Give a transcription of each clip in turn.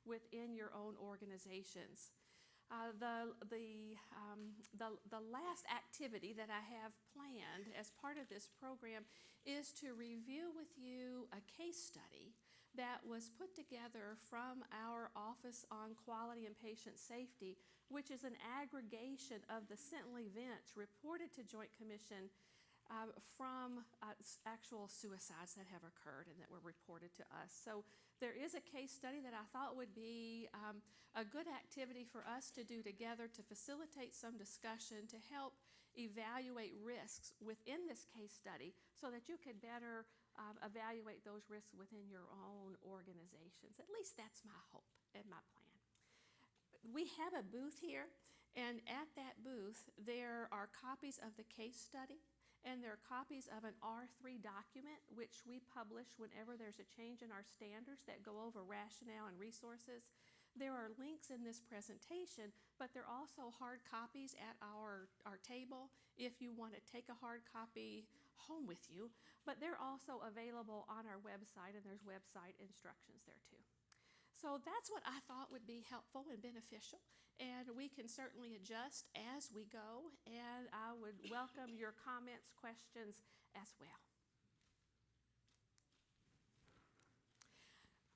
within your own organizations. The last activity that I have planned as part of this program is to review with you a case study that was put together from our Office on Quality and Patient Safety, which is an aggregation of the sentinel events reported to Joint Commission from actual suicides that have occurred and that were reported to us. So there is a case study that I thought would be a good activity for us to do together to facilitate some discussion to help evaluate risks within this case study so that you could better evaluate those risks within your own organizations. At least that's my hope and my plan. We have a booth here, and at that booth there are copies of the case study, and there are copies of an R3 document which we publish whenever there's a change in our standards that go over rationale and resources. There are links in this presentation, but there are also hard copies at our table if you want to take a hard copy home with you. But they're also available on our website, and there's website instructions there too. So that's what I thought would be helpful and beneficial, and we can certainly adjust as we go, and I would welcome your comments, questions as well.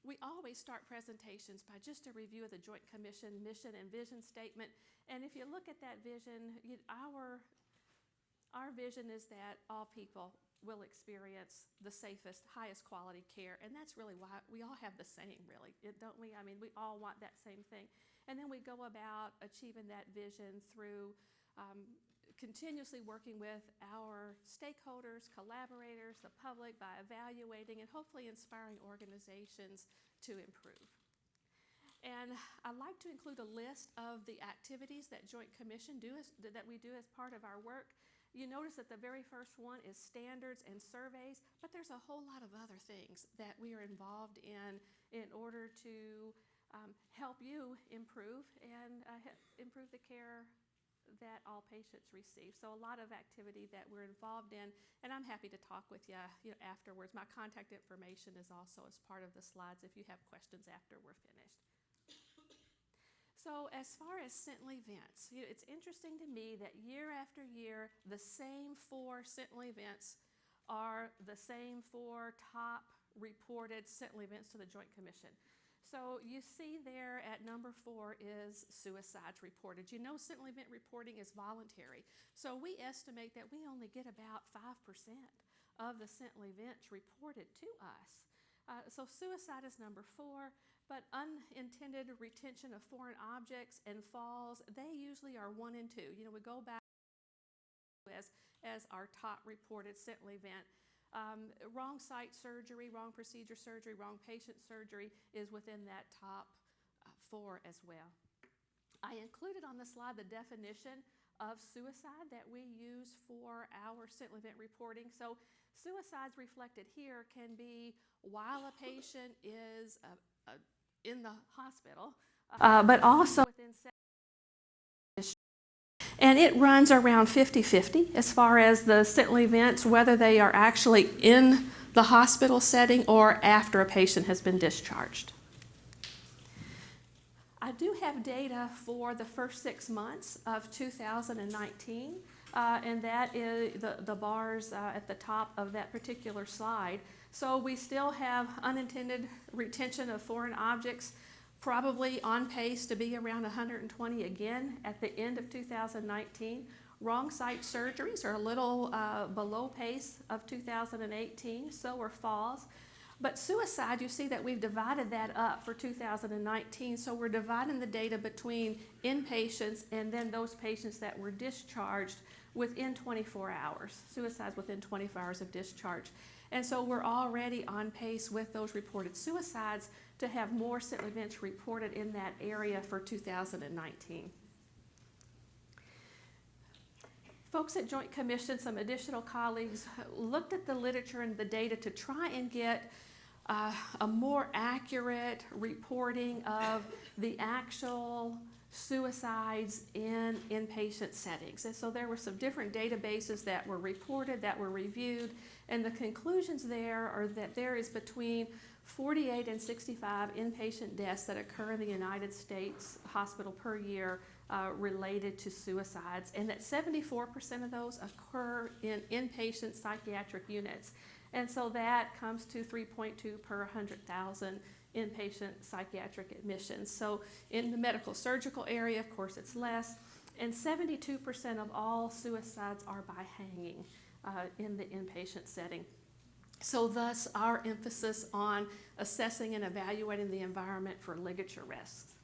We always start presentations by just a review of the Joint Commission mission and vision statement, and if you look at that vision, our vision is that all people will experience the safest, highest quality care, and that's really why we all have the same, really, don't we? I mean, we all want that same thing, and then we go about achieving that vision through continuously working with our stakeholders, collaborators, the public, by evaluating and hopefully inspiring organizations to improve. And I'd like to include a list of the activities that Joint Commission that we do as part of our work. You notice that the very first one is standards and surveys, but there's a whole lot of other things that we are involved in order to help you improve and improve the care that all patients receive. So a lot of activity that we're involved in, and I'm happy to talk with you, afterwards. My contact information is also as part of the slides if you have questions after we're finished. So as far as sentinel events, it's interesting to me that year after year, the same 4 sentinel events are the same 4 top reported sentinel events to the Joint Commission. So you see there at number 4 is suicides reported. You know, sentinel event reporting is voluntary. So we estimate that we only get about 5% of the sentinel events reported to us. So suicide is number 4. But unintended retention of foreign objects and falls, they usually are 1 and 2. We go back as our top reported sentinel event. Wrong site surgery, wrong procedure surgery, wrong patient surgery is within that top 4 as well. I included on the slide the definition of suicide that we use for our sentinel event reporting. So suicides reflected here can be while a patient is in the hospital, but also within and it runs around 50-50 as far as the sentinel events, whether they are actually in the hospital setting or after a patient has been discharged. I do have data for the first 6 months of 2019, and that is the bars at the top of that particular slide. So we still have unintended retention of foreign objects, probably on pace to be around 120 again at the end of 2019. Wrong site surgeries are a little below pace of 2018, so are falls. But suicide, you see that we've divided that up for 2019, so we're dividing the data between inpatients and then those patients that were discharged within 24 hours, suicides within 24 hours of discharge. And so we're already on pace with those reported suicides to have more sentinel events reported in that area for 2019. Folks at Joint Commission, some additional colleagues, looked at the literature and the data to try and get a more accurate reporting of the actual suicides in inpatient settings. And so there were some different databases that were reported, that were reviewed, and the conclusions there are that there is between 48 and 65 inpatient deaths that occur in the United States hospital per year related to suicides, and that 74% of those occur in inpatient psychiatric units. And so that comes to 3.2 per 100,000 inpatient psychiatric admissions. So in the medical surgical area, of course, it's less. And 72% of all suicides are by hanging in the inpatient setting. So thus, our emphasis on assessing and evaluating the environment for ligature risks.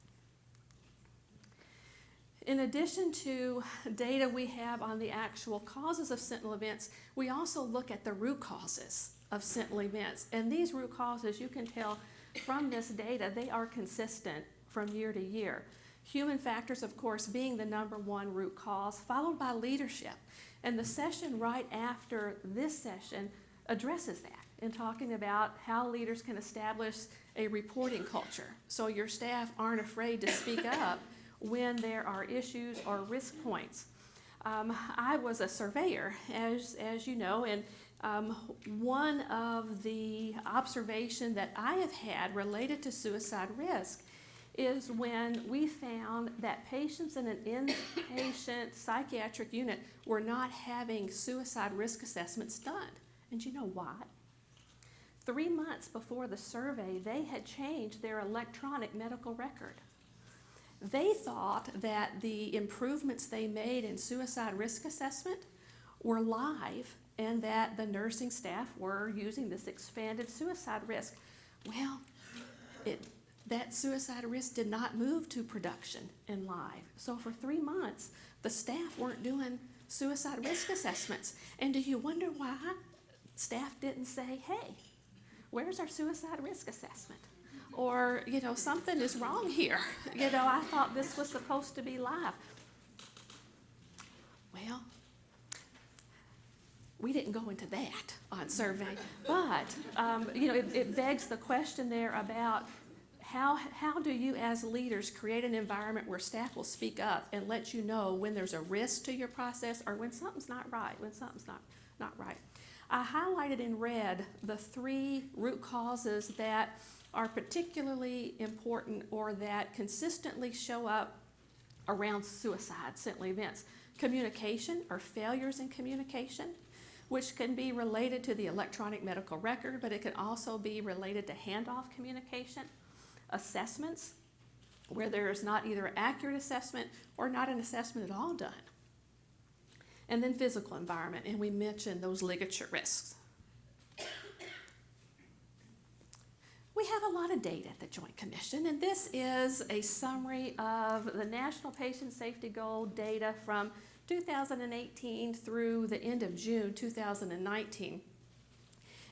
In addition to data we have on the actual causes of sentinel events, we also look at the root causes of sentinel events. And these root causes, you can tell from this data, they are consistent from year to year. Human factors, of course, being the number one root cause, followed by leadership. And the session right after this session addresses that in talking about how leaders can establish a reporting culture so your staff aren't afraid to speak up when there are issues or risk points. I was a surveyor, as you know, and one of the observations that I have had related to suicide risk is when we found that patients in an inpatient psychiatric unit were not having suicide risk assessments done. And you know why? 3 months before the survey, they had changed their electronic medical record. They thought that the improvements they made in suicide risk assessment were live and that the nursing staff were using this expanded suicide risk. Well, that suicide risk did not move to production in live. So for 3 months, the staff weren't doing suicide risk assessments. And do you wonder why staff didn't say, hey, where's our suicide risk assessment? Or, something is wrong here. I thought this was supposed to be live. Well, we didn't go into that on survey. But, it begs the question there about how do you as leaders create an environment where staff will speak up and let you know when there's a risk to your process or when something's not right, when something's not right. I highlighted in red the 3 root causes that are particularly important or that consistently show up around suicide sentinel events. Communication or failures in communication, which can be related to the electronic medical record, but it can also be related to handoff communication. Assessments, where there is not either accurate assessment or not an assessment at all done. And then physical environment, and we mentioned those ligature risks. We have a lot of data at the Joint Commission, and this is a summary of the National Patient Safety Goal data from 2018 through the end of June 2019.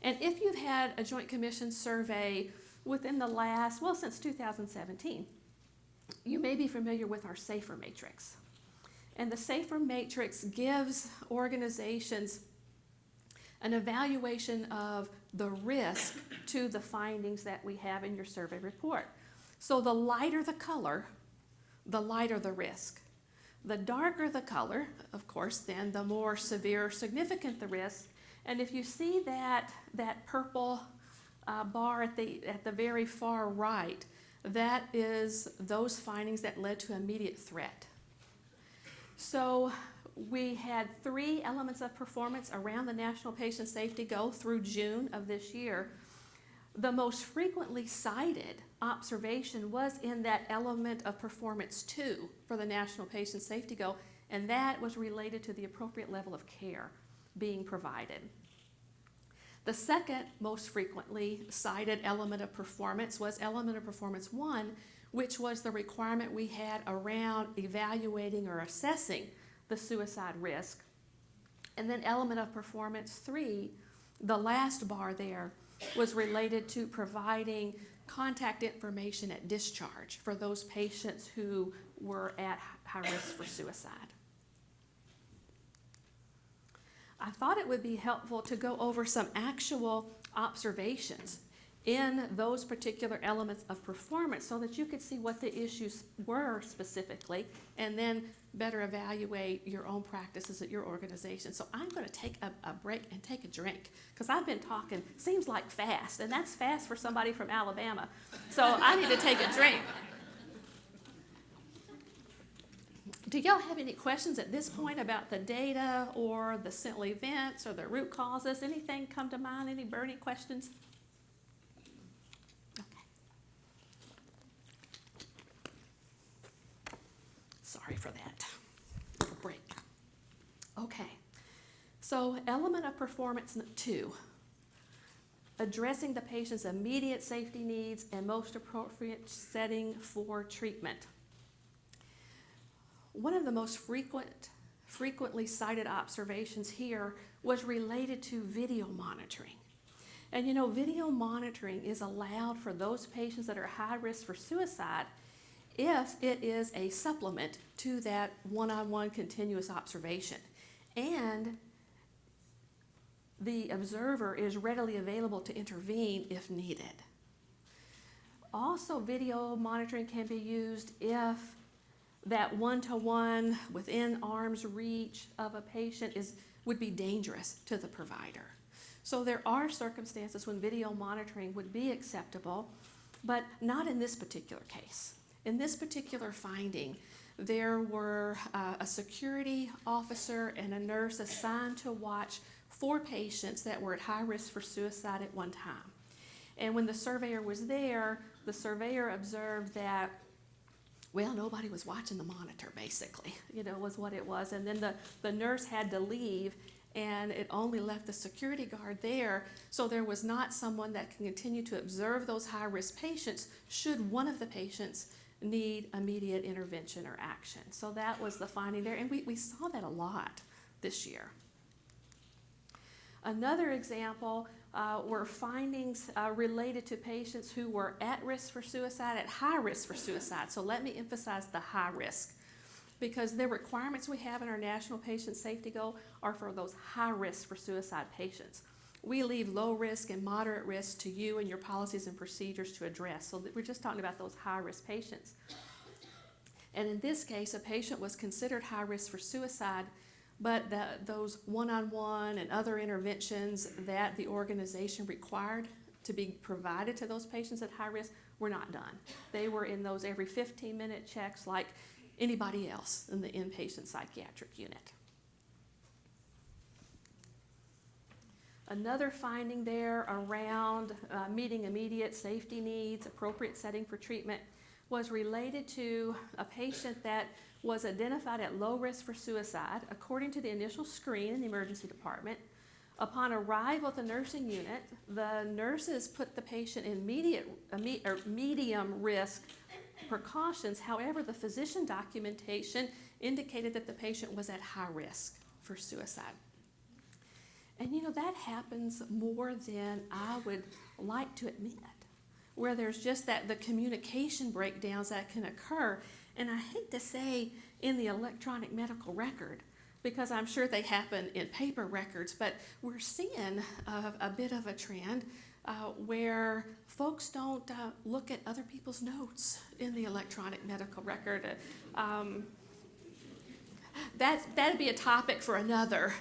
And if you've had a Joint Commission survey within the last, since 2017, you may be familiar with our SAFER matrix. And the SAFER matrix gives organizations an evaluation of the risk to the findings that we have in your survey report. So the lighter the color, the lighter the risk. The darker the color, of course, then the more severe or significant the risk. And if you see that purple bar at the very far right, that is those findings that led to immediate threat. So we had 3 elements of performance around the National Patient Safety Goal through June of this year. The most frequently cited observation was in that element of performance 2 for the National Patient Safety Goal, and that was related to the appropriate level of care being provided. The second most frequently cited element of performance was element of performance 1, which was the requirement we had around evaluating or assessing the suicide risk. And then element of performance 3, the last bar there, was related to providing contact information at discharge for those patients who were at high risk for suicide. I thought it would be helpful to go over some actual observations in those particular elements of performance so that you could see what the issues were specifically and then better evaluate your own practices at your organization. So I'm going to take a break and take a drink because I've been talking, seems like fast, and that's fast for somebody from Alabama. So I need to take a drink. Do y'all have any questions at this point about the data or the sentinel events or the root causes? Anything come to mind? Any burning questions? Okay. Sorry for that. Little break. Okay. So element of performance 2, addressing the patient's immediate safety needs and most appropriate setting for treatment. One of the most frequently cited observations here was related to video monitoring. And you know, video monitoring is allowed for those patients that are high risk for suicide if it is a supplement to that one-on-one continuous observation. And the observer is readily available to intervene if needed. Also, video monitoring can be used if that one-to-one within arm's reach of a patient would be dangerous to the provider. So there are circumstances when video monitoring would be acceptable, but not in this particular case. In this particular finding, there were a security officer and a nurse assigned to watch 4 patients that were at high risk for suicide at one time. And when the surveyor was there, the surveyor observed that, well, nobody was watching the monitor, basically, was what it was. And then the nurse had to leave, and it only left the security guard there, so there was not someone that can continue to observe those high-risk patients should one of the patients need immediate intervention or action. So that was the finding there, and we saw that a lot this year. Another example were findings related to patients who were at risk for suicide, at high risk for suicide. So let me emphasize the high risk, because the requirements we have in our National Patient Safety Goal are for those high risk for suicide patients. We leave low risk and moderate risk to you and your policies and procedures to address. So we're just talking about those high risk patients. And in this case, a patient was considered high risk for suicide, but those one-on-one and other interventions that the organization required to be provided to those patients at high risk were not done. They were in those every 15-minute checks like anybody else in the inpatient psychiatric unit. Another finding there around meeting immediate safety needs, appropriate setting for treatment, was related to a patient that was identified at low risk for suicide according to the initial screen in the emergency department. Upon arrival at the nursing unit, the nurses put the patient in medium risk precautions. However, the physician documentation indicated that the patient was at high risk for suicide. And that happens more than I would like to admit, where there's just the communication breakdowns that can occur. And I hate to say in the electronic medical record, because I'm sure they happen in paper records, but we're seeing a bit of a trend where folks don't look at other people's notes in the electronic medical record. That'd be a topic for another,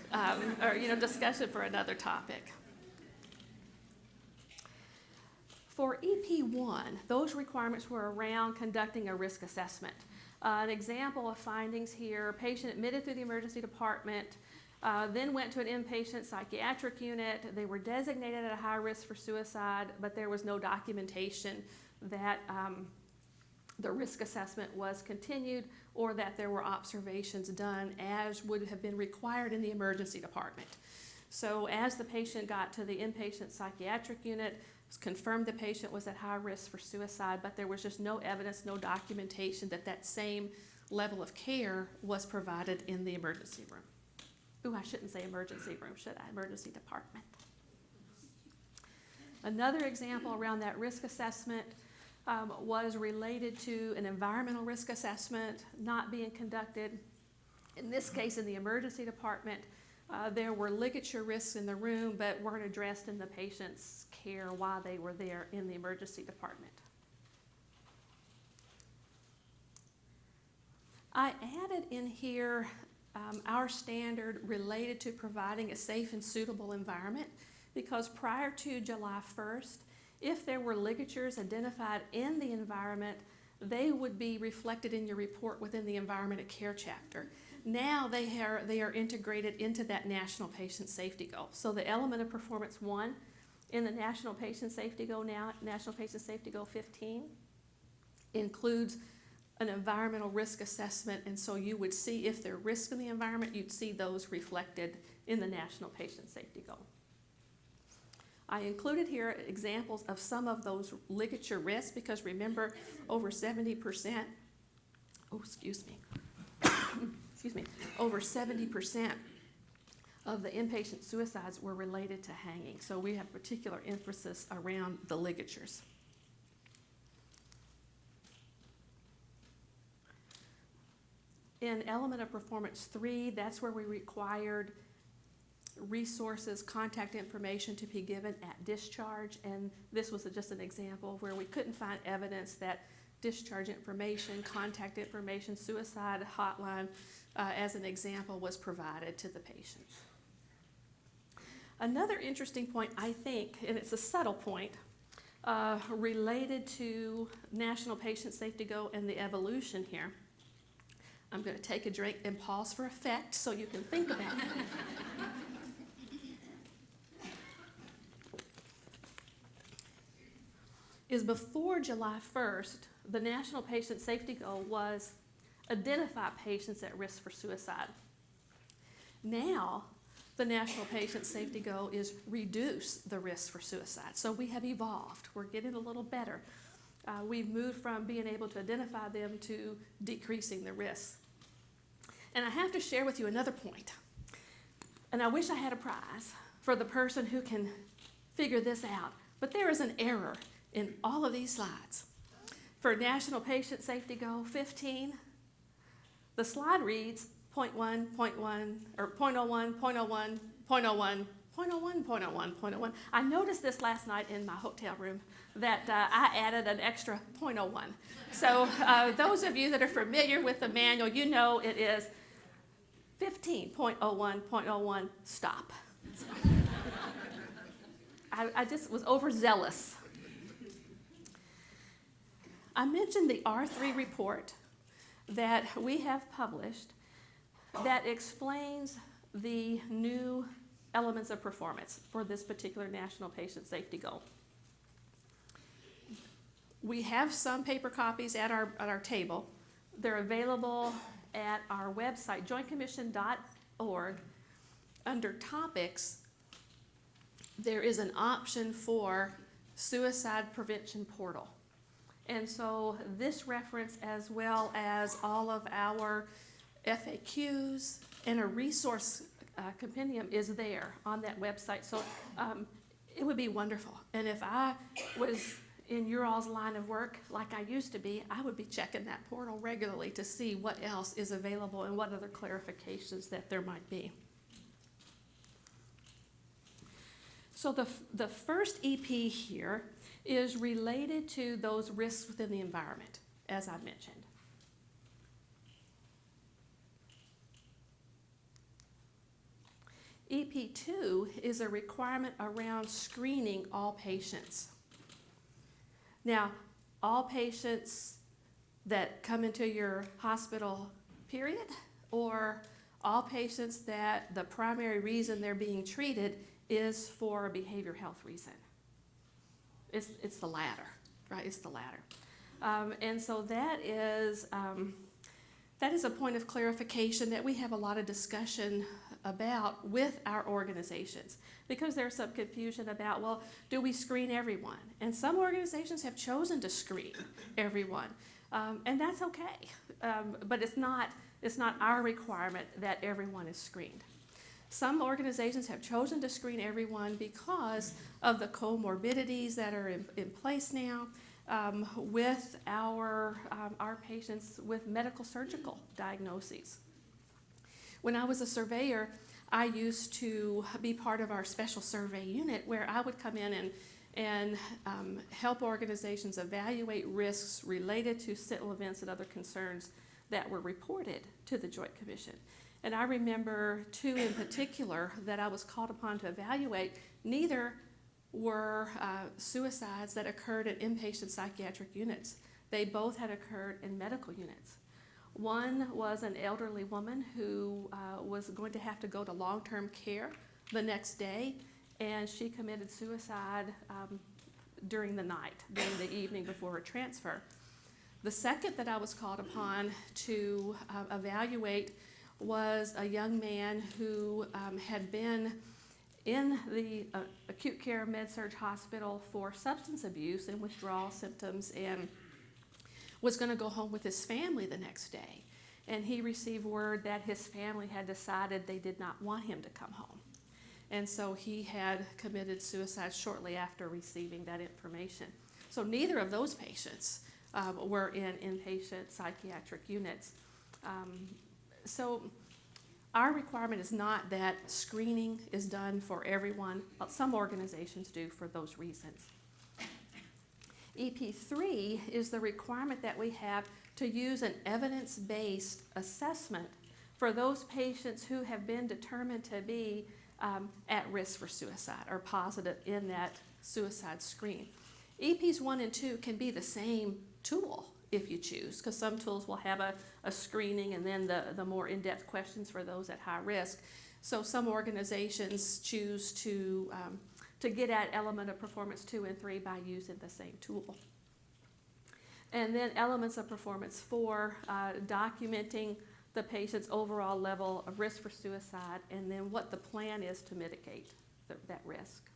discussion for another topic. For EP1, those requirements were around conducting a risk assessment. An example of findings here: a patient admitted through the emergency department, then went to an inpatient psychiatric unit. They were designated at a high risk for suicide, but there was no documentation that the risk assessment was continued or that there were observations done as would have been required in the emergency department. So as the patient got to the inpatient psychiatric unit, it was confirmed the patient was at high risk for suicide, but there was just no evidence, no documentation that same level of care was provided in the emergency room. Ooh, I shouldn't say emergency room, should I? Emergency department. Another example around that risk assessment was related to an environmental risk assessment not being conducted. In this case, in the emergency department, There were ligature risks in the room, but weren't addressed in the patient's care while they were there in the emergency department. I added in here our standard related to providing a safe and suitable environment, because prior to July 1st, if there were ligatures identified in the environment, they would be reflected in your report within the Environment of Care chapter. Now they are integrated into that National Patient Safety Goal. So the element of performance 1 in the National Patient Safety Goal now, National Patient Safety Goal 15, includes an environmental risk assessment, and so you would see if there are risks in the environment, you'd see those reflected in the National Patient Safety Goal. I included here examples of some of those ligature risks, because remember, over 70%, over 70% of the inpatient suicides were related to hanging. So we have particular emphasis around the ligatures. In element of performance 3, that's where we required resources, contact information to be given at discharge, and this was just an example where we couldn't find evidence that discharge information, contact information, suicide hotline, as an example, was provided to the patients. Another interesting point, I think, and it's a subtle point, related to National Patient Safety Goal and the evolution here. I'm going to take a drink and pause for effect so you can think about it. Is before July 1st, the National Patient Safety Goal was identify patients at risk for suicide. Now, the National Patient Safety Goal is reduce the risk for suicide. So we have evolved. We're getting a little better. We've moved from being able to identify them to decreasing the risk. And I have to share with you another point. And I wish I had a prize for the person who can figure this out. But there is an error in all of these slides. For National Patient Safety Goal 15, the slide reads 0.1, 0.1, or 0.01, 0.01, 0.01, 0.01, 0.01, 0.01. I noticed this last night in my hotel room that I added an extra 0.01. So those of you that are familiar with the manual, you know it is 15.01, 0.01, stop. So, I just was overzealous. I mentioned the R3 report that we have published that explains the new elements of performance for this particular National Patient Safety Goal. We have some paper copies at our table. They're available at our website, jointcommission.org. Under topics, there is an option for suicide prevention portal. And so this reference, as well as all of our FAQs and a resource compendium, is there on that website. So it would be wonderful. And if I was in your all's line of work like I used to be, I would be checking that portal regularly to see what else is available and what other clarifications that there might be. So the first EP here is related to those risks within the environment, as I mentioned. EP2 is a requirement around screening all patients. Now, all patients that come into your hospital, period, or all patients that the primary reason they're being treated is for a behavioral health reason. It's the latter, right? It's the latter. And so that is a point of clarification that we have a lot of discussion about with our organizations, because there's some confusion about, well, do we screen everyone? And some organizations have chosen to screen everyone, and that's okay. But it's not our requirement that everyone is screened. Some organizations have chosen to screen everyone because of the comorbidities that are in place now with our patients with medical surgical diagnoses. When I was a surveyor, I used to be part of our special survey unit where I would come in and help organizations evaluate risks related to sentinel events and other concerns that were reported to the Joint Commission. And I remember two in particular that I was called upon to evaluate. Neither were suicides that occurred in inpatient psychiatric units. They both had occurred in medical units. One was an elderly woman who was going to have to go to long-term care the next day, and she committed suicide during the night, during the evening before her transfer. The second that I was called upon to evaluate was a young man who had been in the acute care med-surg hospital for substance abuse and withdrawal symptoms, and was going to go home with his family the next day. And he received word that his family had decided they did not want him to come home. And so he had committed suicide shortly after receiving that information. So neither of those patients were in inpatient psychiatric units. So our requirement is not that screening is done for everyone. Some organizations do for those reasons. EP3 is the requirement that we have to use an evidence-based assessment for those patients who have been determined to be at risk for suicide or positive in that suicide screen. EPs 1 and 2 can be the same tool if you choose, because some tools will have a screening and then the more in-depth questions for those at high risk. So some organizations choose to get at element of performance 2 and 3 by using the same tool. And then elements of performance 4, documenting the patient's overall level of risk for suicide and then what the plan is to mitigate that risk.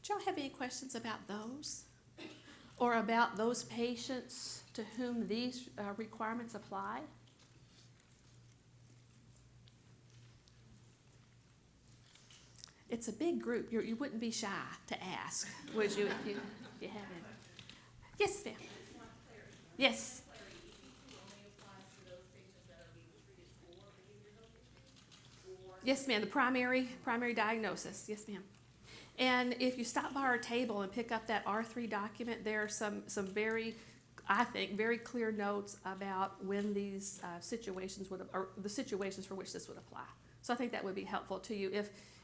Do y'all have any questions about those? Or about those patients to whom these requirements apply? It's a big group. You wouldn't be shy to ask, would you, if you have any? Yes, ma'am. Yes. Yes, ma'am. The primary diagnosis. Yes, ma'am. And if you stop by our table and pick up that R3 document, there are some very, I think, very clear notes about when these situations or the situations for which this would apply. So I think that would be helpful to you.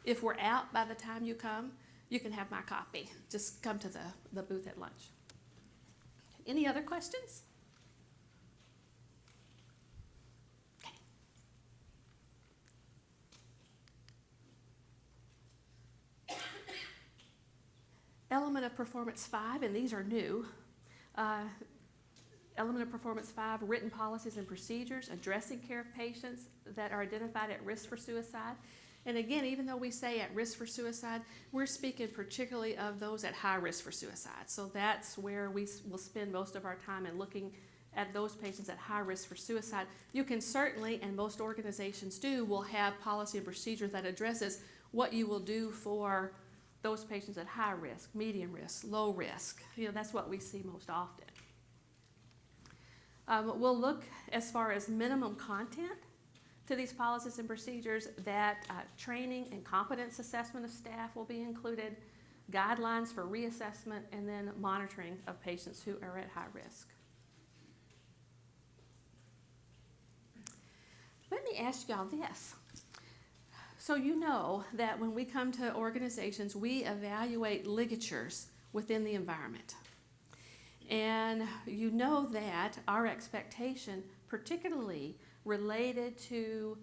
If we're out by the time you come, you can have my copy. Just come to the booth at lunch. Any other questions? Element of Performance 5, and these are new. Element of Performance 5, written policies and procedures addressing care of patients that are identified at risk for suicide. And again, even though we say at risk for suicide, we're speaking particularly of those at high risk for suicide. So that's where we will spend most of our time in looking at those patients at high risk for suicide. You can certainly, and most organizations do, will have policy and procedures that addresses what you will do for those patients at high risk, medium risk, low risk. That's what we see most often. We'll look as far as minimum content to these policies and procedures, that training and competence assessment of staff will be included, guidelines for reassessment, and then monitoring of patients who are at high risk. Let me ask y'all this. So you know that when we come to organizations, we evaluate ligatures within the environment. And you know that our expectation, particularly related to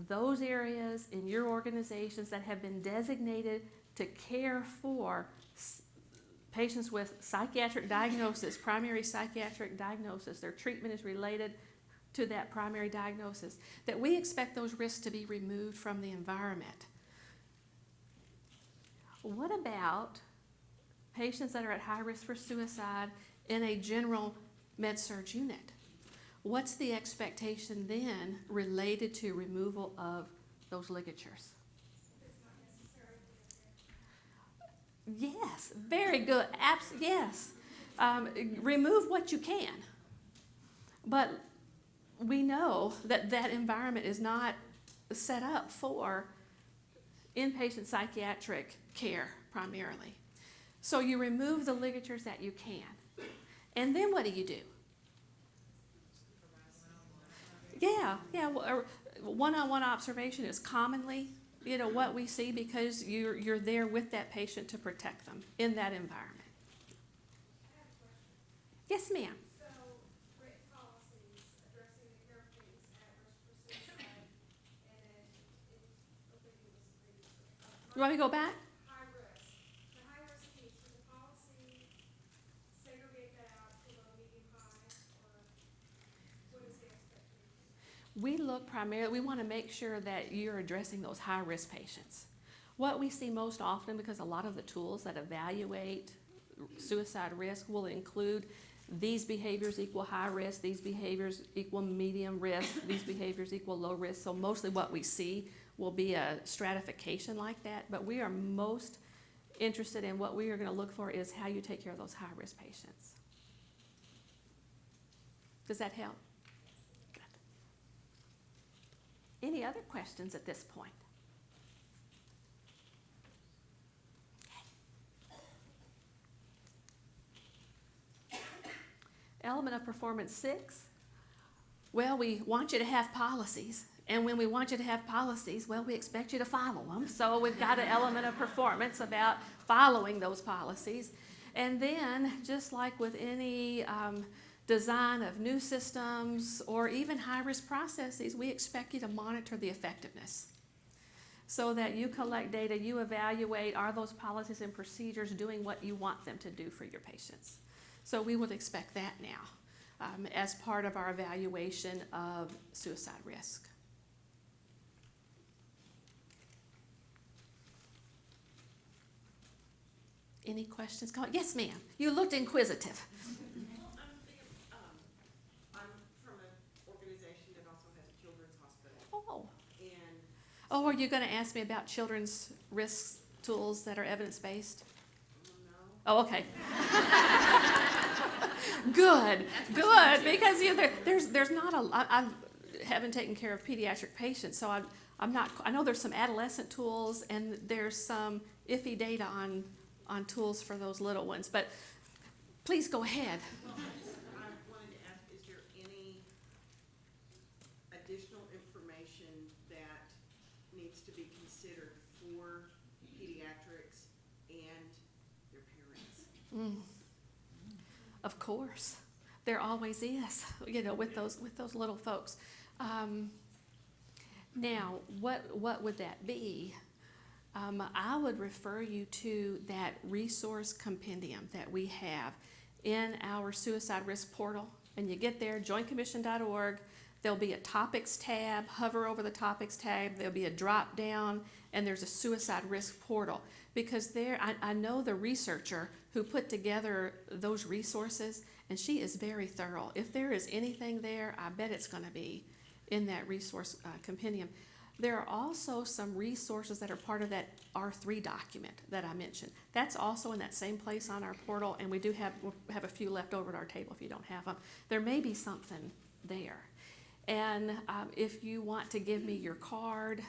those areas in your organizations that have been designated to care for patients with psychiatric diagnosis, primary psychiatric diagnosis, their treatment is related to that primary diagnosis, that we expect those risks to be removed from the environment. What about patients that are at high risk for suicide in a general med-surg unit? What's the expectation then related to removal of those ligatures? Yes, very good. Yes. Remove what you can. But we know that that environment is not set up for inpatient psychiatric care primarily. So you remove the ligatures that you can. And then what do you do? Yeah. One-on-one observation is commonly, what we see because you're there with that patient to protect them in that environment. Yes, ma'am. So, written policies addressing the care of patients at risk for suicide, and then You want me to go back? high risk. The high risk piece, should the policy segregate that out to low, medium, high, or what is the expectation? We want to make sure that you're addressing those high-risk patients. What we see most often, because a lot of the tools that evaluate suicide risk will include these behaviors equal high risk, these behaviors equal medium risk, these behaviors equal low risk. So mostly what we see will be a stratification like that, but we are most interested in what we are going to look for is how you take care of those high-risk patients. Does that help? Good. Any other questions at this point? Element of performance 6, well, we want you to have policies. And when we want you to have policies, well, we expect you to follow them. So we've got an element of performance about following those policies. And then, just like with any design of new systems or even high-risk processes, we expect you to monitor the effectiveness so that you collect data, you evaluate, are those policies and procedures doing what you want them to do for your patients? So we would expect that now as part of our evaluation of suicide risk. Any questions? Yes, ma'am. You looked inquisitive. I'm from an organization that also has a children's hospital. Oh. And are you going to ask me about children's risk tools that are evidence-based? no. Oh, okay. Good, because there's not I haven't taken care of pediatric patients, so I'm not. I know there's some adolescent tools and there's some iffy data on tools for those little ones, but please go ahead. Well, I wanted to ask, is there any additional information that needs to be considered for pediatrics and their parents? Of course, there always is, with those little folks. Now, what would that be? I would refer you to that resource compendium that we have in our suicide risk portal. And you get there, jointcommission.org. There'll be a topics tab. Hover over the topics tab. There'll be a drop down, and there's a suicide risk portal. Because I know the researcher who put together those resources, and she is very thorough. If there is anything there, I bet it's going to be in that resource compendium. There are also some resources that are part of that R3 document that I mentioned. That's also in that same place on our portal, and we'll have a few left over at our table if you don't have them. There may be something there. And if you want to give me your card,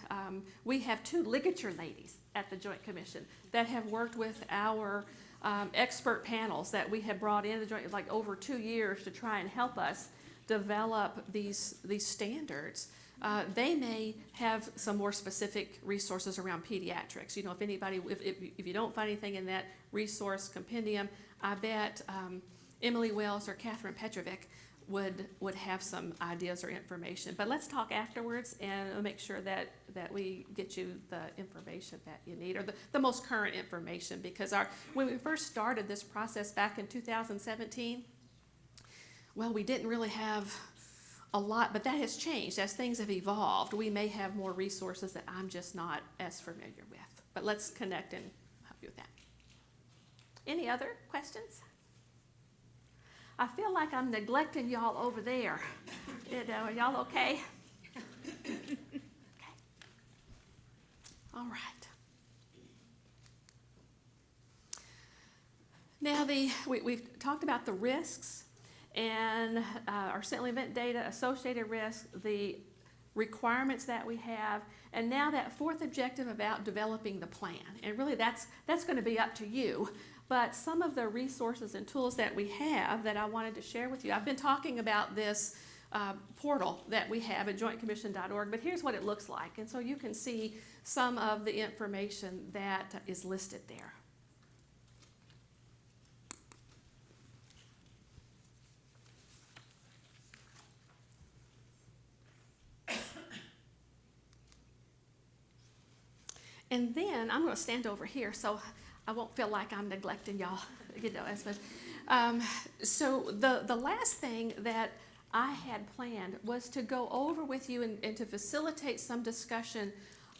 we have 2 ligature ladies at the Joint Commission that have worked with our expert panels that we have brought in the Joint like over 2 years to try and help us develop these standards. They may have some more specific resources around pediatrics. If you don't find anything in that resource compendium, I bet Emily Wells or Catherine Petrovic would have some ideas or information. But let's talk afterwards and make sure that we get you the information that you need, or the most current information, because when we first started this process back in 2017, well, we didn't really have a lot, but that has changed. As things have evolved, we may have more resources that I'm just not as familiar with. But let's connect and help you with that. Any other questions? I feel like I'm neglecting y'all over there. Are y'all okay? Okay. All right. Now we've talked about the risks, and our sentinel event data, associated risk, the requirements that we have, and now that fourth objective about developing the plan. And really that's going to be up to you. But some of the resources and tools that we have that I wanted to share with you, I've been talking about this portal that we have at jointcommission.org, but here's what it looks like. And so you can see some of the information that is listed there. And then I'm going to stand over here so I won't feel like I'm neglecting y'all, as much. So the last thing that I had planned was to go over with you and to facilitate some discussion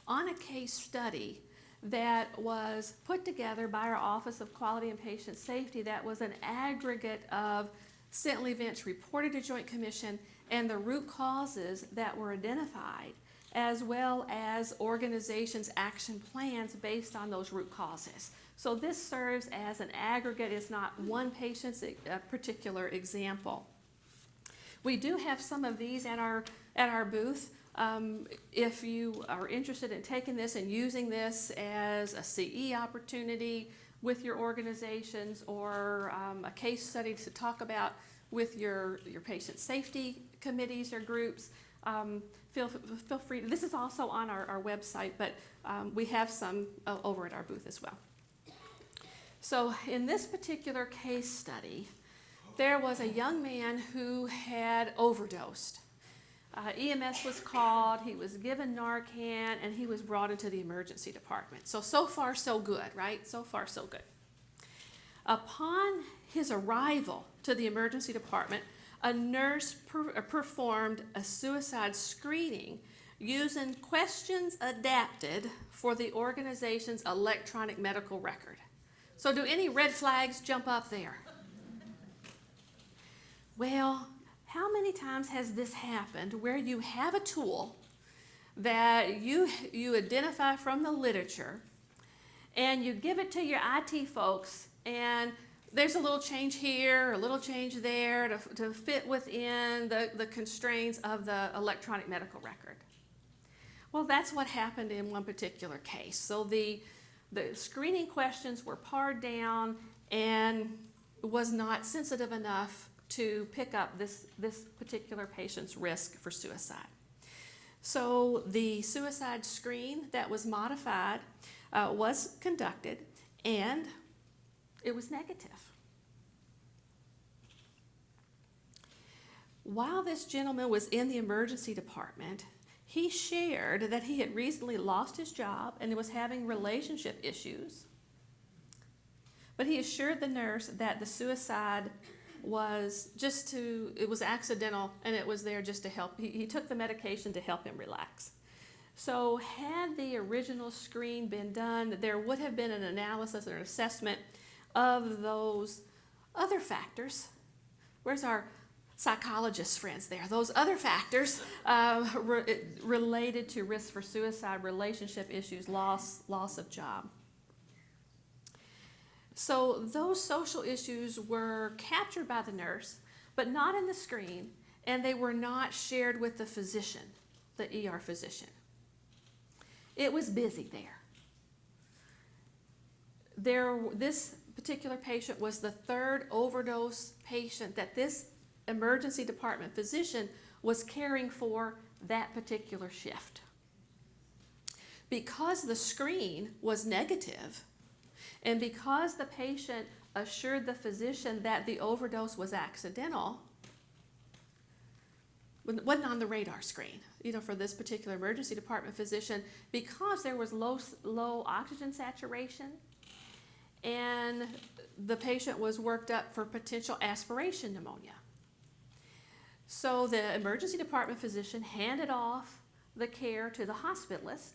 on a case study that was put together by our Office of Quality and Patient Safety that was an aggregate of sentinel events reported to Joint Commission and the root causes that were identified, as well as organizations' action plans based on those root causes. So this serves as an aggregate, it's not one patient's particular example. We do have some of these at our booth. If you are interested in taking this and using this as a CE opportunity with your organizations, or a case study to talk about with your patient safety committees or groups, feel free. This is also on our website, but we have some over at our booth as well. So in this particular case study, there was a young man who had overdosed. EMS was called, he was given Narcan, and he was brought into the emergency department. So far so good, right? So far so good. Upon his arrival to the emergency department, a nurse performed a suicide screening using questions adapted for the organization's electronic medical record. So do any red flags jump up there? Well, how many times has this happened where you have a tool that you identify from the literature and you give it to your IT folks, and there's a little change here, a little change there to fit within the constraints of the electronic medical record? Well, that's what happened in one particular case. So the screening questions were pared down and was not sensitive enough to pick up this particular patient's risk for suicide. So the suicide screen that was modified was conducted, and it was negative. While this gentleman was in the emergency department, he shared that he had recently lost his job and was having relationship issues. But he assured the nurse that the suicide was it was accidental, and it was there just to help. He took the medication to help him relax. So had the original screen been done, there would have been an analysis or an assessment of those other factors. Where's our psychologist friends there? Those other factors related to risk for suicide, relationship issues, loss of job. So those social issues were captured by the nurse, but not in the screen, and they were not shared with the physician, the ER physician. It was busy there. This particular patient was the third overdose patient that this emergency department physician was caring for that particular shift. Because the screen was negative, and because the patient assured the physician that the overdose was accidental, wasn't on the radar screen, for this particular emergency department physician, because there was low oxygen saturation, and the patient was worked up for potential aspiration pneumonia. So the emergency department physician handed off the care to the hospitalist.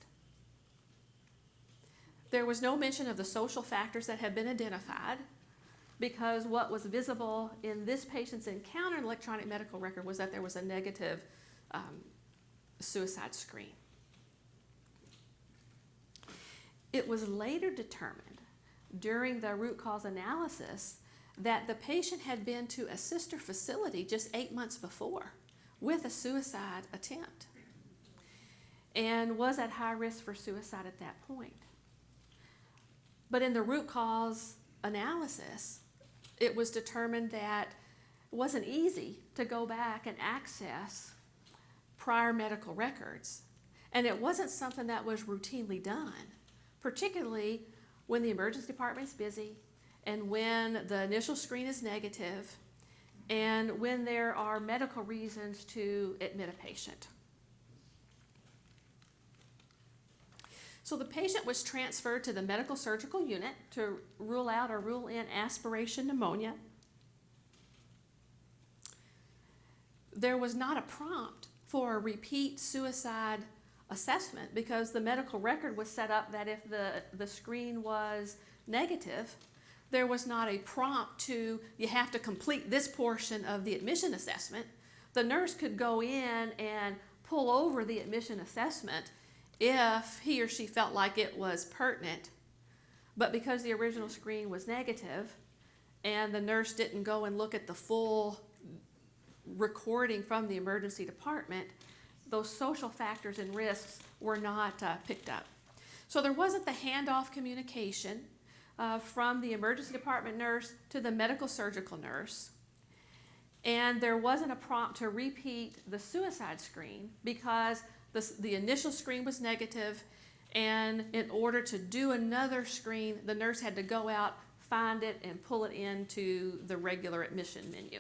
There was no mention of the social factors that had been identified, because what was visible in this patient's encounter in electronic medical record was that there was a negative suicide screen. It was later determined during the root cause analysis that the patient had been to a sister facility just 8 months before with a suicide attempt and was at high risk for suicide at that point. But in the root cause analysis, it was determined that it wasn't easy to go back and access prior medical records. And it wasn't something that was routinely done, particularly when the emergency department's busy and when the initial screen is negative and when there are medical reasons to admit a patient. So the patient was transferred to the medical surgical unit to rule out or rule in aspiration pneumonia. There was not a prompt for a repeat suicide assessment because the medical record was set up that if the screen was negative, there was not a prompt to, you have to complete this portion of the admission assessment. The nurse could go in and pull over the admission assessment if he or she felt like it was pertinent. But because the original screen was negative and the nurse didn't go and look at the full recording from the emergency department, those social factors and risks were not picked up. So there wasn't the handoff communication from the emergency department nurse to the medical surgical nurse. And there wasn't a prompt to repeat the suicide screen because the initial screen was negative, and in order to do another screen, the nurse had to go out, find it, and pull it into the regular admission menu.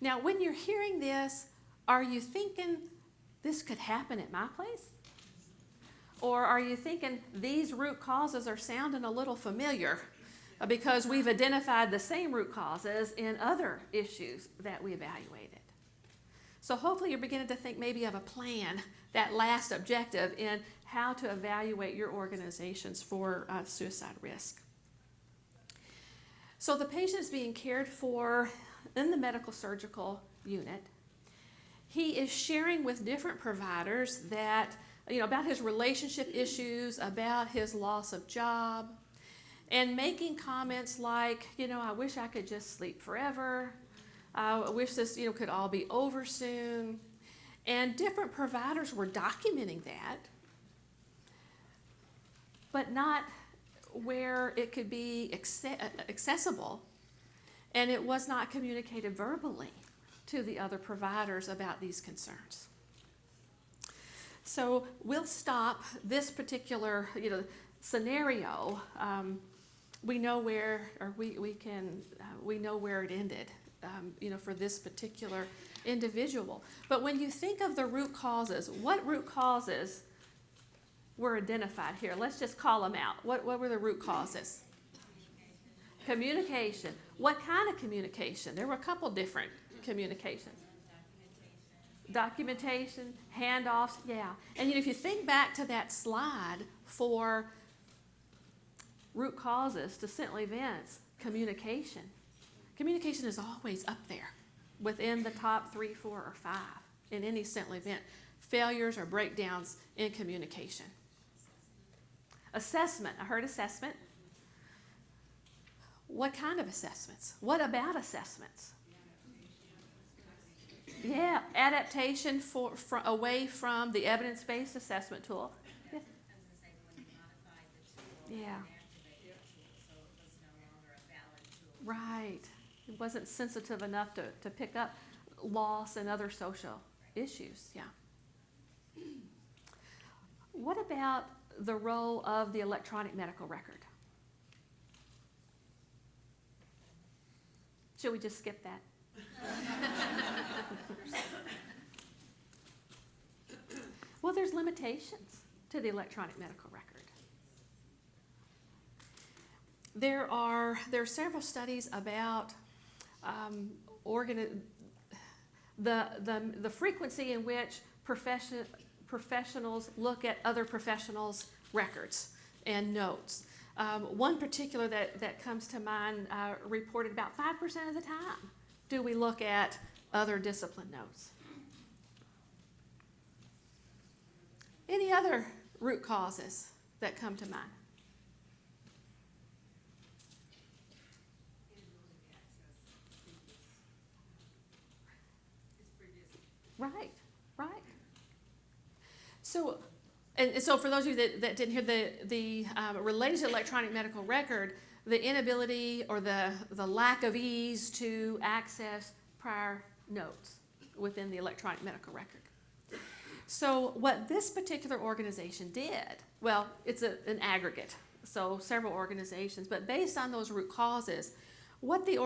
Now, when you're hearing this, are you thinking this could happen at my place? Or are you thinking these root causes are sounding a little familiar because we've identified the same root causes in other issues that we evaluated? So hopefully you're beginning to think maybe of a plan, that last objective in how to evaluate your organizations for suicide risk. So the patient is being cared for in the medical surgical unit. He is sharing with different providers that, about his relationship issues, about his loss of job, and making comments like, I wish I could just sleep forever. I wish this, could all be over soon. And different providers were documenting that, but not where it could be accessible, and it was not communicated verbally to the other providers about these concerns. So we'll stop this particular, scenario. We know where, or we know where it ended, for this particular individual. But when you think of the root causes, what root causes were identified here? Let's just call them out. What were the root causes? Communication. What kind of communication? There were a couple different communications. Documentation, handoffs, yeah. And if you think back to that slide for root causes to sentinel events, communication. Communication is always up there within the top 3, 4, or 5 in any sentinel event. Failures or breakdowns in communication. Assessment. I heard assessment. What kind of assessments? What about assessments? Yeah, adaptation away from the evidence-based assessment tool. Yeah. Yeah. Right. It wasn't sensitive enough to pick up loss and other social issues. Yeah. What about the role of the electronic medical record? Should we just skip that? Well, there's limitations to the electronic medical record. There are several studies about the frequency in which professionals look at other professionals' records and notes. One particular that comes to mind reported about 5% of the time do we look at other discipline notes. Any other root causes that come to mind? Right, right. So, and so for those of you that didn't hear the related to electronic medical record, the inability or the lack of ease to access prior notes within the electronic medical record. So what this particular organization did, well, it's an aggregate, so several organizations, but based on those root causes, what these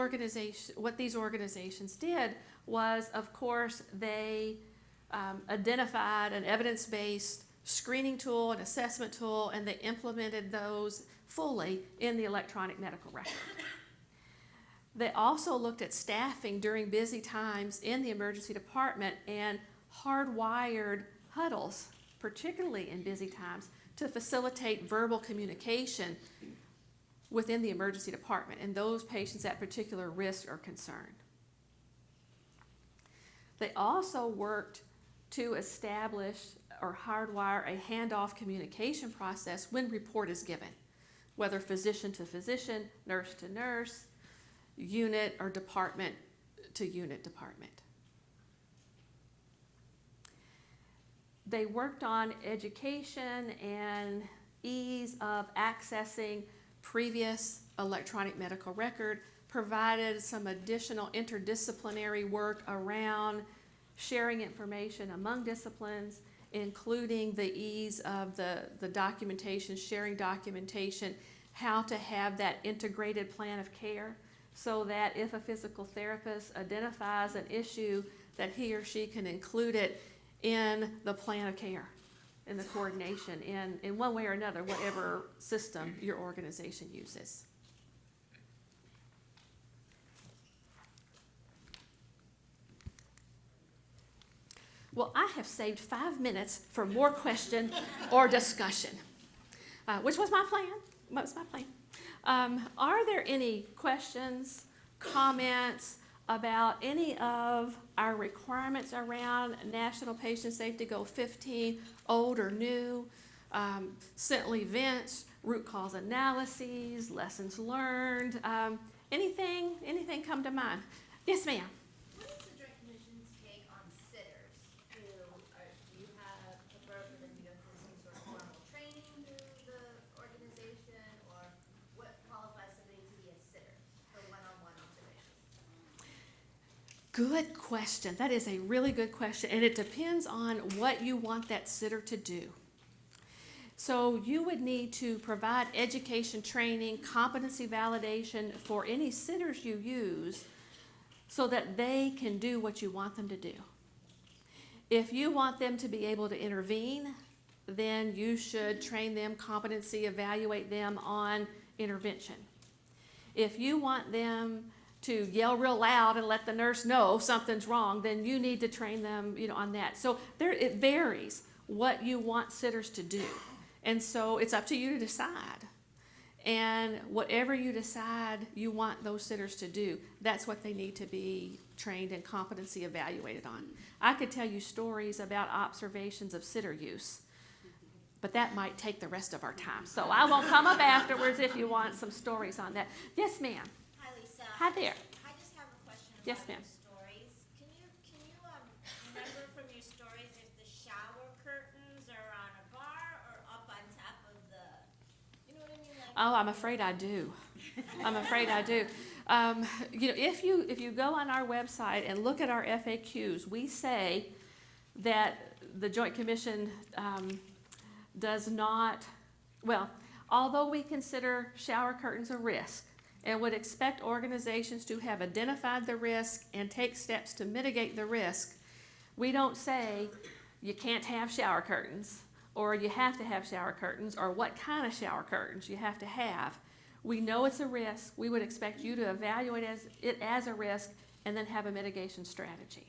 organizations did was, of course, they identified an evidence-based screening tool, an assessment tool, and they implemented those fully in the electronic medical record. They also looked at staffing during busy times in the emergency department and hardwired huddles, particularly in busy times, to facilitate verbal communication within the emergency department and those patients at particular risk or concern. They also worked to establish or hardwire a handoff communication process when report is given, whether physician to physician, nurse to nurse, unit or department to unit department. They worked on education and ease of accessing previous electronic medical record, provided some additional interdisciplinary work around sharing information among disciplines, including the ease of the documentation, sharing documentation, how to have that integrated plan of care so that if a physical therapist identifies an issue, that he or she can include it in the plan of care, in the coordination, in one way or another, whatever system your organization uses. Well, I have saved 5 minutes for more question or discussion, which was my plan. What was my plan? Are there any questions, comments about any of our requirements around National Patient Safety Goal 15, old or new, sentinel events, root cause analyses, lessons learned, anything come to mind? Yes, ma'am. What is the Joint Commission's take on sitters who do you have a program that you go through some sort of formal training through the organization, or what qualifies somebody to be a sitter for one-on-one observations? Good question. That is a really good question, and it depends on what you want that sitter to do. So you would need to provide education, training, competency validation for any sitters you use so that they can do what you want them to do. If you want them to be able to intervene, then you should train them, competency, evaluate them on intervention. If you want them to yell real loud and let the nurse know something's wrong, then you need to train them, on that. So it varies what you want sitters to do. And so it's up to you to decide. And whatever you decide you want those sitters to do, that's what they need to be trained and competency evaluated on. I could tell you stories about observations of sitter use, but that might take the rest of our time. So I will come up afterwards if you want some stories on that. Yes, ma'am. Hi, Lisa. Hi there. I just have a question about Yes, ma'am. your stories. Can you remember from your stories if the shower curtains are on a bar or up on top of the, you know what I mean? Oh, I'm afraid I do. I'm afraid I do. If you go on our website and look at our FAQs, we say that the Joint Commission does not, although we consider shower curtains a risk and would expect organizations to have identified the risk and take steps to mitigate the risk, we don't say you can't have shower curtains or you have to have shower curtains or what kind of shower curtains you have to have. We know it's a risk. We would expect you to evaluate it as a risk and then have a mitigation strategy.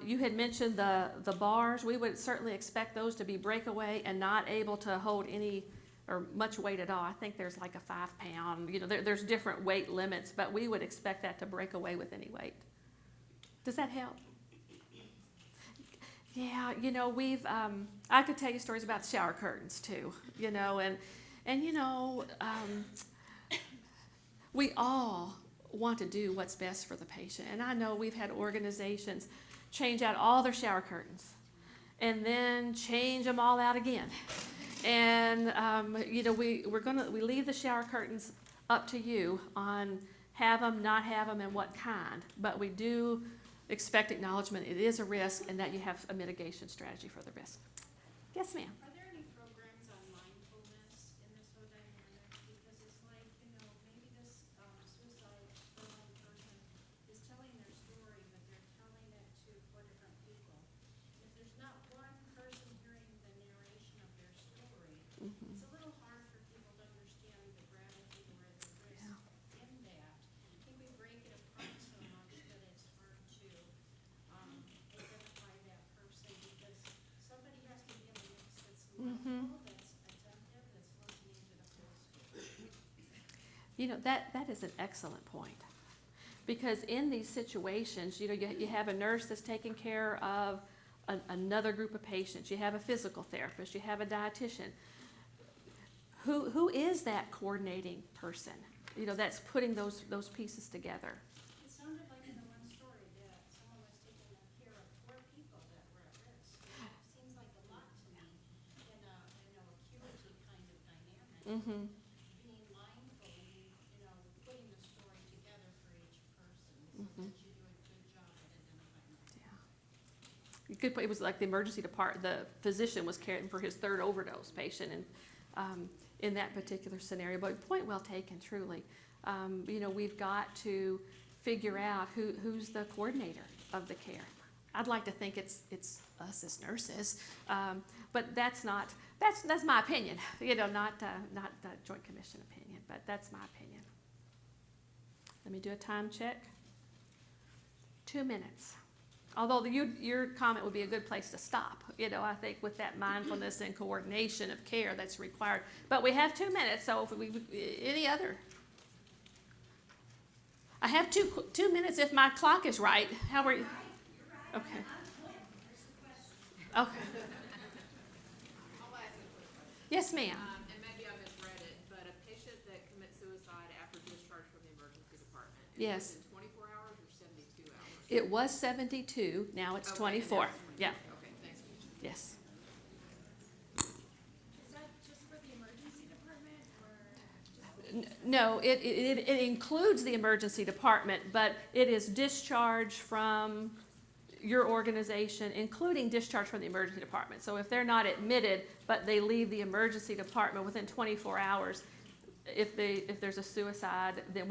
You had mentioned the bars. We would certainly expect those to be breakaway and not able to hold any or much weight at all. I think there's like a 5 pound, there's different weight limits, but we would expect that to break away with any weight. Does that help? Yeah, we've, I could tell you stories about shower curtains too, we all want to do what's best for the patient. And I know we've had organizations change out all their shower curtains and then change them all out again. And we leave the shower curtains up to you on have them, not have them, and what kind. But we do expect acknowledgement. It is a risk, and that you have a mitigation strategy for the risk. Yes, ma'am. Are there any programs on mindfulness in this whole dynamic? Because it's like, maybe this suicide person is telling their story, but they're telling it to 4 different people. If there's not one person hearing the narration of their story, it's a little hard for people to understand the gravity or the risk in that. I think we break it apart so much that it's hard to identify that person, because somebody has to be in the mix that's mindful, that's attentive, that's looking into the whole story. That is an excellent point. Because in these situations, you have a nurse that's taking care of another group of patients. You have a physical therapist. You have a dietitian. Who is that coordinating person? That's putting those pieces together. It sounded like in the one story that someone was taking care of 4 people that were at risk. It seems like a lot to me in a acuity kind of dynamic. Mm-hmm. Being mindful, putting the story together for each person, so that you do a good job at identifying them. It was like the emergency department. The physician was caring for his 3rd overdose patient, and in that particular scenario. But point well taken, truly. We've got to figure out who's the coordinator of the care. I'd like to think it's us as nurses, but that's my opinion. Not the Joint Commission opinion, but that's my opinion. Let me do a time check. 2 minutes. Although your comment would be a good place to stop, I think with that mindfulness and coordination of care that's required. But we have 2 minutes, so if any other? I have 2 minutes if my clock is right. How are you? Okay. Okay. I'll ask a quick question. Yes, ma'am. And maybe I misread it, but a patient that commits suicide after discharge from the emergency department. Yes. Is it 24 hours or 72 hours? It was 72. Now it's Okay, 24. and now it's 24. Yeah. Okay, thanks. Yes. Is that just for the emergency department, or just? No, it includes the emergency department, but it is discharge from your organization, including discharge from the emergency department. So if they're not admitted, but they leave the emergency department within 24 hours, if there's a suicide, then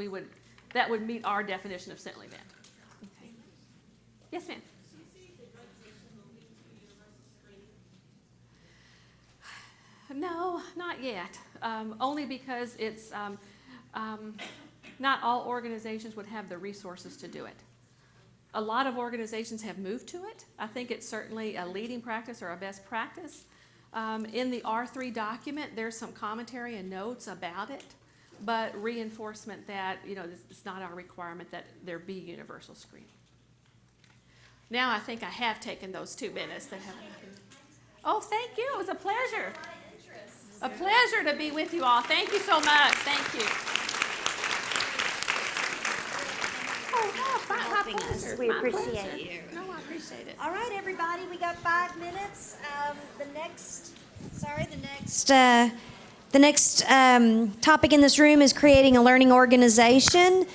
that would meet our definition of sentinel event. Okay. Yes, ma'am. Do you see the legislation will lead to universal screening? No, not yet. Only because it's not all organizations would have the resources to do it. A lot of organizations have moved to it. I think it's certainly a leading practice or a best practice. In the R3 document, there's some commentary and notes about it, but reinforcement that it's not our requirement that there be universal screening. Now I think I have taken those 2 minutes that have. Oh, thank you. It was a pleasure. A pleasure to be with you all. Thank you so much. Thank you. Helping us. We appreciate you. No, I appreciate it. All right, everybody, we got 5 minutes. The next topic in this room is creating a learning organization.